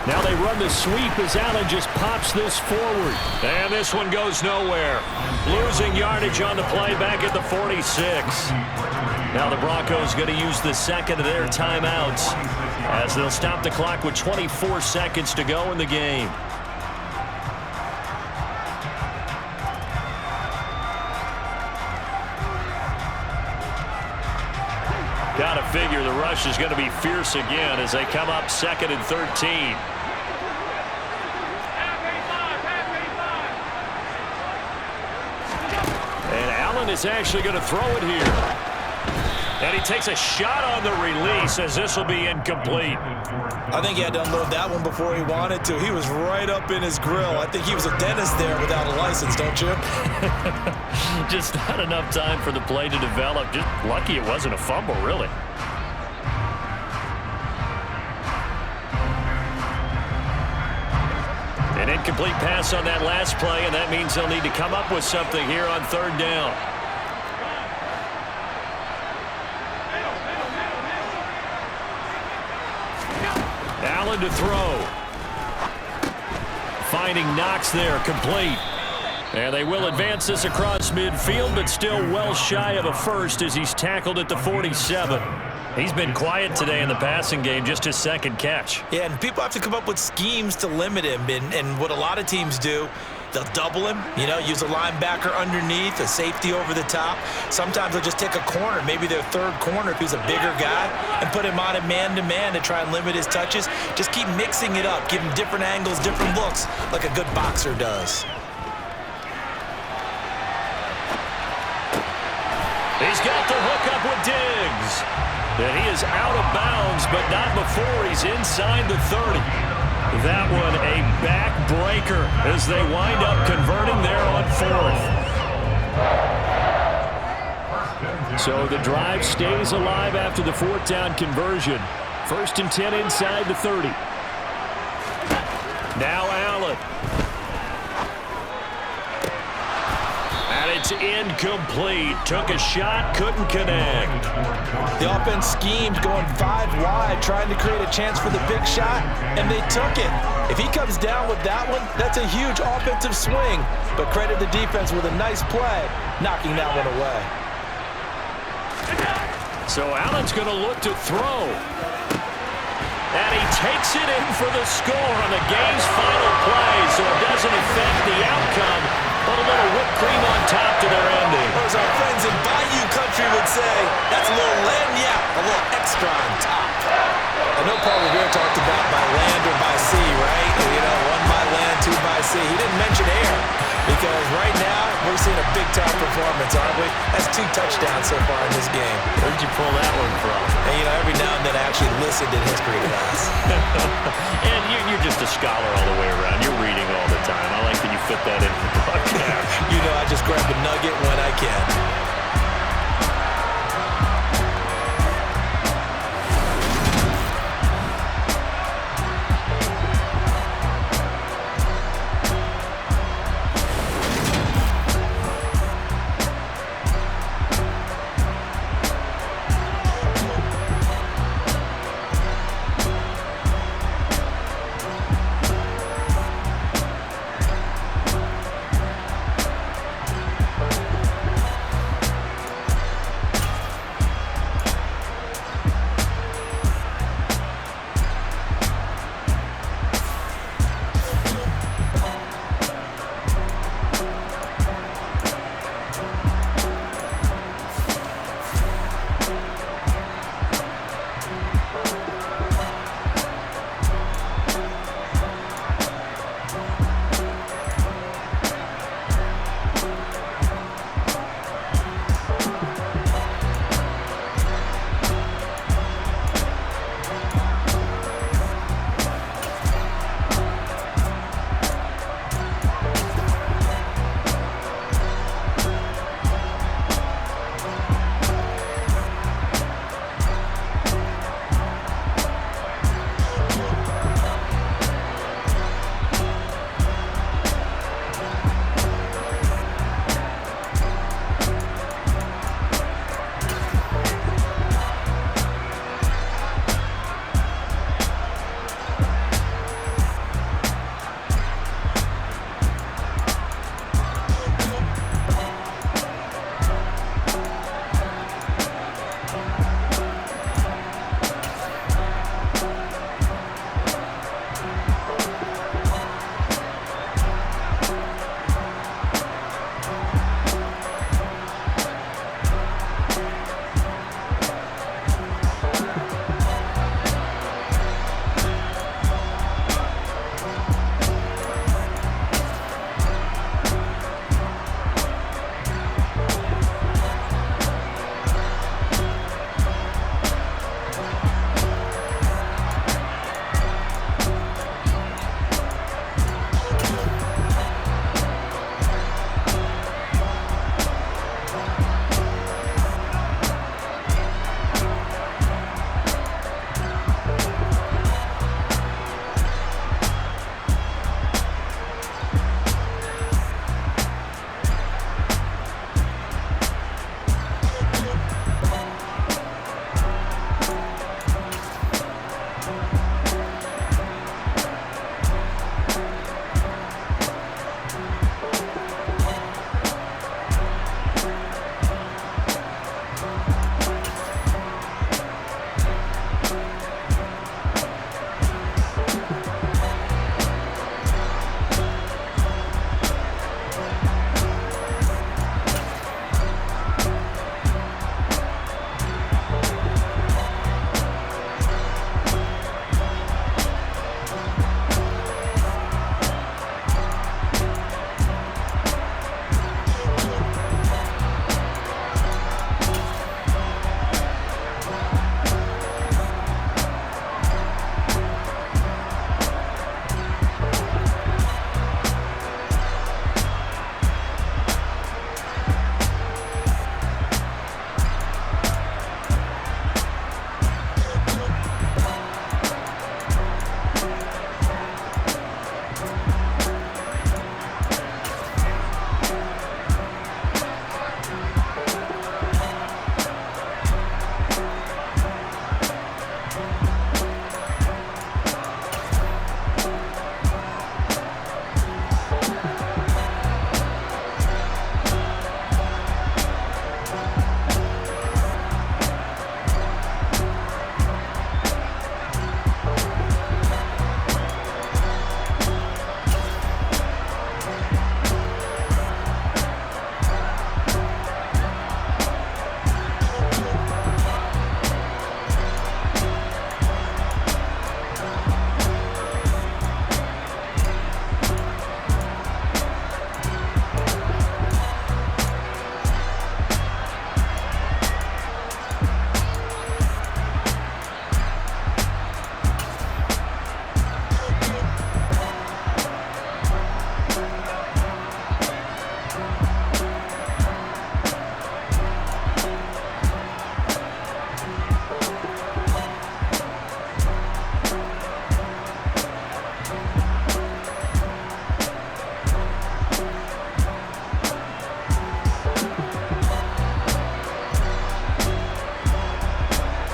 Now they run the sweep as Allen just pops this forward. And this one goes nowhere. Losing yardage on the play back at the 46. Now the Broncos going to use the second of their timeouts as they'll stop the clock with 24 seconds to go in the game. Got to figure the rush is going to be fierce again as they come up 2nd and 13. And Allen is actually going to throw it here. And he takes a shot on the release as this will be incomplete. I think he had to unload that one before he wanted to. He was right up in his grill. I think he was a dentist there without a license, don't you? Just not enough time for the play to develop. Just lucky it wasn't a fumble, really. An incomplete pass on that last play, and that means they'll need to come up with something here on 3rd down. Allen to throw. Finding Knox there, complete. And they will advance this across midfield, but still well shy of a first as he's tackled at the 47. He's been quiet today in the passing game, just his 2nd catch. Yeah, and people have to come up with schemes to limit him. And what a lot of teams do, they'll double him, use a linebacker underneath, a safety over the top. Sometimes they'll just take a corner, maybe their 3rd corner if he's a bigger guy, and put him on a man-to-man to try and limit his touches. Just keep mixing it up, give him different angles, different looks, like a good boxer does. He's got the hook up with Diggs. And he is out of bounds, but not before he's inside the 30. That one a backbreaker as they wind up converting there on 4th. So the drive stays alive after the 4th down conversion. 1st and 10 inside the 30. Now Allen. And it's incomplete. Took a shot, couldn't connect. The offense schemed going 5 wide, trying to create a chance for the big shot, and they took it. If he comes down with that one, that's a huge offensive swing. But credit the defense with a nice play, knocking that one away. So Allen's going to look to throw. And he takes it in for the score on the game's final play, so it doesn't affect the outcome, but a little whipped cream on top to their ending. As our friends in Bayou Country would say, that's a little lagniappe, a little extra on top. I know Paul Revere talked about by land or by sea, right? One by land, 2 by sea. He didn't mention air because right now we're seeing a big-time performance, aren't we? That's 2 touchdowns so far in this game. Where'd you pull that one from? And, every now and then I actually listened in history class. And you're just a scholar all the way around. You're reading all the time. I like that you fit that in the podcast. I just grab a nugget when I can.